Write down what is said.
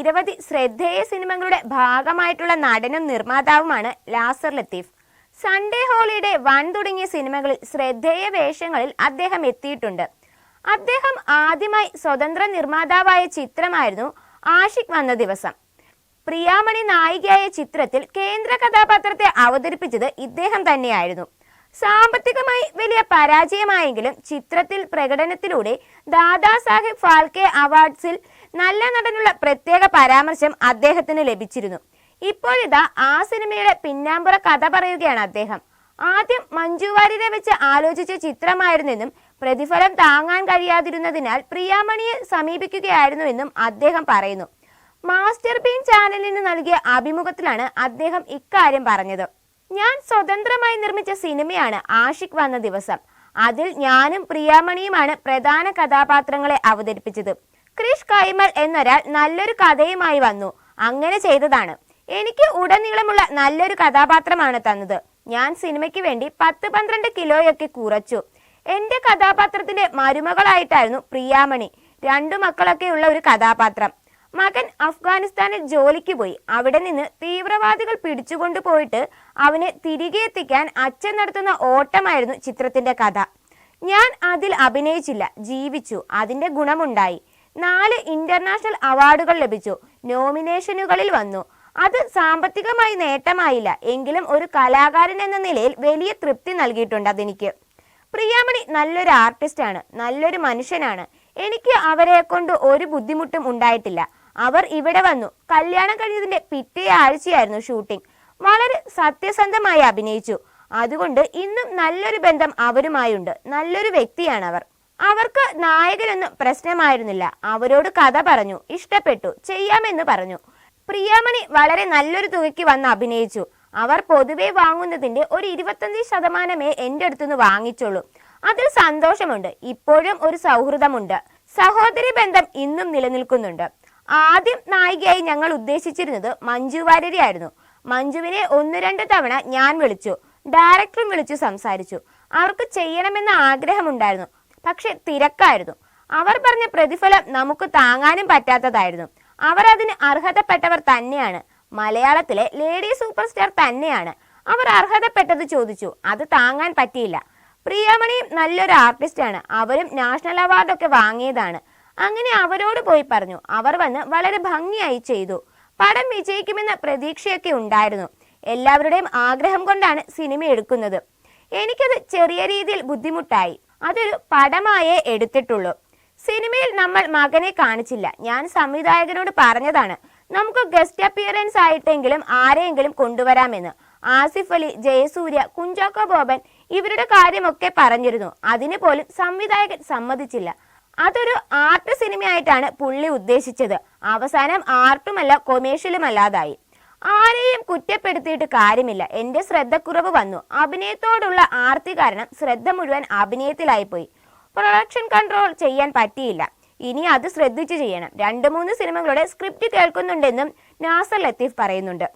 നിരവധി ശ്രദ്ധേയ സിനിമകളുടെ ഭാഗമായിട്ടുള്ള നടനും നിർമ്മാതാവുമാണ് Nazar Latheef. Sunday holiday, one തുടങ്ങിയ സിനിമകളിൽ ശ്രദ്ധേയ വേഷങ്ങളിൽ അദ്ദേഹം എത്തിയിട്ടുണ്ട്. അദ്ദേഹം ആദ്യമായി സ്വതന്ത്ര നിർമ്മാതാവായ ചിത്രമായിരുന്നു ആഷിഖ് വന്ന ദിവസം. പ്രിയാമണി നായികയായ ചിത്രത്തിൽ കേന്ദ്ര കഥാപാത്രത്തെ അവതരിപ്പിച്ചത് ഇദ്ദേഹം തന്നെയായിരുന്നു. സാമ്പത്തികമായി വലിയ പരാജയമായെങ്കിലും ചിത്രത്തിൽ പ്രകടനത്തിലൂടെ ദാദാ സാഹിബ് ഫാൽക്കെ അവാർഡ്സിൽ നല്ല നടനുള്ള പ്രത്യേക പരാമർശം അദ്ദേഹത്തിന് ലഭിച്ചിരുന്നു. ഇപ്പോഴിതാ ആ സിനിമയുടെ പിന്നാമ്പുറ കഥ പറയുകയാണ് അദ്ദേഹം. ആദ്യം മഞ്ജു വാര്യരെ വെച്ച് ആലോചിച്ച ചിത്രമായിരുന്നെന്നും പ്രതിഫലം താങ്ങാൻ കഴിയാതിരുന്നതിനാൽ പ്രിയാമണിയെ സമീപിക്കുകയായിരുന്നുവെന്നും അദ്ദേഹം പറയുന്നു. മാസ്റ്റർ ബീൻ ചാനലിന് നൽകിയ അഭിമുഖത്തിലാണ് അദ്ദേഹം ഇക്കാര്യം പറഞ്ഞത്. ഞാൻ സ്വതന്ത്രമായി നിർമ്മിച്ച സിനിമയാണ് ആഷിഖ് വന്ന ദിവസം. അതിൽ ഞാനും പ്രിയാമണിയുമാണ് പ്രധാന കഥാപാത്രങ്ങളെ അവതരിപ്പിച്ചത്. ക്രിഷ് കൈമൽ എന്നൊരാൾ നല്ലൊരു കഥയുമായി വന്നു. അങ്ങനെ ചെയ്തതാണ്. എനിക്ക് ഉടനീളമുള്ള നല്ലൊരു കഥാപാത്രമാണ് തന്നത്. ഞാൻ സിനിമയ്ക്ക് വേണ്ടി 10-12 കിലോയൊക്കെ കുറച്ചു. എന്റെ കഥാപാത്രത്തിന്റെ മരുമകളായിട്ടായിരുന്നു പ്രിയാമണി. 2 മക്കളൊക്കെ ഉള്ള ഒരു കഥാപാത്രം. മകൻ അഫ്ഗാനിസ്ഥാനിൽ ജോലിക്ക് പോയി. അവിടെ നിന്ന് തീവ്രവാദികൾ പിടിച്ചുകൊണ്ടു പോയിട്ട് അവനെ തിരികെ എത്തിക്കാൻ അച്ഛൻ നടത്തുന്ന ഓട്ടമായിരുന്നു ചിത്രത്തിന്റെ കഥ. ഞാൻ അതിൽ അഭിനയിച്ചില്ല, ജീവിച്ചു. അതിന്റെ ഗുണമുണ്ടായി. 4 ഇന്റർനാഷണൽ അവാർഡുകൾ ലഭിച്ചു. നോമിനേഷനുകളിൽ വന്നു. അത് സാമ്പത്തികമായി നേട്ടമായില്ല, എങ്കിലും ഒരു കലാകാരൻ എന്ന നിലയിൽ വലിയ തൃപ്തി നൽകിയിട്ടുണ്ട് അതെനിക്ക്. പ്രിയാമണി നല്ലൊരു ആർട്ടിസ്റ്റാണ്, നല്ലൊരു മനുഷ്യനാണ്. എനിക്ക് അവരെ കൊണ്ട് ഒരു ബുദ്ധിമുട്ടും ഉണ്ടായിട്ടില്ല. അവർ ഇവിടെ വന്നു. കല്യാണം കഴിഞ്ഞതിന്റെ പിറ്റേ ആഴ്ചയായിരുന്നു ഷൂട്ടിംഗ്. വളരെ സത്യസന്ധമായി അഭിനയിച്ചു. അതുകൊണ്ട് ഇന്നും നല്ലൊരു ബന്ധം അവരുമായുണ്ട്. നല്ലൊരു വ്യക്തിയാണ് അവർ. അവർക്ക് നായകനൊന്നും പ്രശ്നമായിരുന്നില്ല. അവരോട് കഥ പറഞ്ഞു, ഇഷ്ടപ്പെട്ടു, ചെയ്യാമെന്ന് പറഞ്ഞു. പ്രിയാമണി വളരെ നല്ലൊരു തുകയ്ക്ക് വന്ന് അഭിനയിച്ചു. അവർ പൊതുവെ വാങ്ങുന്നതിന്റെ ഒരു 25% എന്റെ അടുത്തുനിന്ന് വാങ്ങിച്ചോളൂ. അതിൽ സന്തോഷമുണ്ട്. ഇപ്പോഴും ഒരു സൗഹൃദമുണ്ട്. സഹോദരി ബന്ധം ഇന്നും നിലനിൽക്കുന്നുണ്ട്. ആദ്യം നായികയായി ഞങ്ങൾ ഉദ്ദേശിച്ചിരുന്നത് മഞ്ജു വാര്യരെയായിരുന്നു. മഞ്ജുവിനെ 1-2 തവണ ഞാൻ വിളിച്ചു. ഡയറക്ടറും വിളിച്ചു സംസാരിച്ചു. അവർക്ക് ചെയ്യണമെന്ന ആഗ്രഹമുണ്ടായിരുന്നു. പക്ഷെ തിരക്കായിരുന്നു. അവർ പറഞ്ഞ പ്രതിഫലം നമുക്ക് താങ്ങാനും പറ്റാത്തതായിരുന്നു. അവർ അതിന് അർഹതപ്പെട്ടവർ തന്നെയാണ്. മലയാളത്തിലെ ലേഡി സൂപ്പർ സ്റ്റാർ തന്നെയാണ്. അവർ അർഹതപ്പെട്ടത് ചോദിച്ചു. അത് താങ്ങാൻ പറ്റിയില്ല. പ്രിയമണിയും നല്ലൊരു ആർട്ടിസ്റ്റാണ്. അവരും നാഷണൽ അവാർഡൊക്കെ വാങ്ങിയതാണ്. അങ്ങനെ അവരോട് പോയി പറഞ്ഞു. അവർ വന്ന് വളരെ ഭംഗിയായി ചെയ്തു. പടം വിജയിക്കുമെന്ന പ്രതീക്ഷയൊക്കെ ഉണ്ടായിരുന്നു. എല്ലാവരുടെയും ആഗ്രഹം കൊണ്ടാണ് സിനിമ എടുക്കുന്നത്. എനിക്കത് ചെറിയ രീതിയിൽ ബുദ്ധിമുട്ടായി. അതൊരു പടമായേ എടുത്തിട്ടുള്ളൂ. സിനിമയിൽ നമ്മൾ മകനെ കാണിച്ചില്ല. ഞാൻ സംവിധായകനോട് പറഞ്ഞതാണ്, നമുക്ക് ഗസ്റ്റ് അപ്പിയറൻസ് ആയിട്ടെങ്കിലും ആരെയെങ്കിലും കൊണ്ടുവരാമെന്ന്. ആസിഫ് അലി, ജയസൂര്യ, കുഞ്ചാക്കോ ബോബൻ ഇവരുടെ കാര്യമൊക്കെ പറഞ്ഞിരുന്നു. അതിന് പോലും സംവിധായകൻ സമ്മതിച്ചില്ല. അതൊരു ആർട്ട് സിനിമയായിട്ടാണ് പുള്ളി ഉദ്ദേശിച്ചത്. അവസാനം ആർട്ടുമല്ല കൊമേഴ്ഷ്യലുമല്ലാതായി. ആരെയും കുറ്റപ്പെടുത്തിയിട്ട് കാര്യമില്ല. എന്റെ ശ്രദ്ധക്കുറവ് വന്നു. അഭിനയത്തോടുള്ള ആർത്തി കാരണം ശ്രദ്ധ മുഴുവൻ അഭിനയത്തിലായിപ്പോയി. പ്രൊഡക്ഷൻ കൺട്രോൾ ചെയ്യാൻ പറ്റിയില്ല. ഇനി അത് ശ്രദ്ധിച്ചു ചെയ്യണം. 2-3 സിനിമകളുടെ സ്ക്രിപ്റ്റ് കേൾക്കുന്നുണ്ടെന്നും നാസർ ലത്തീഫ് പറയുന്നുണ്ട്.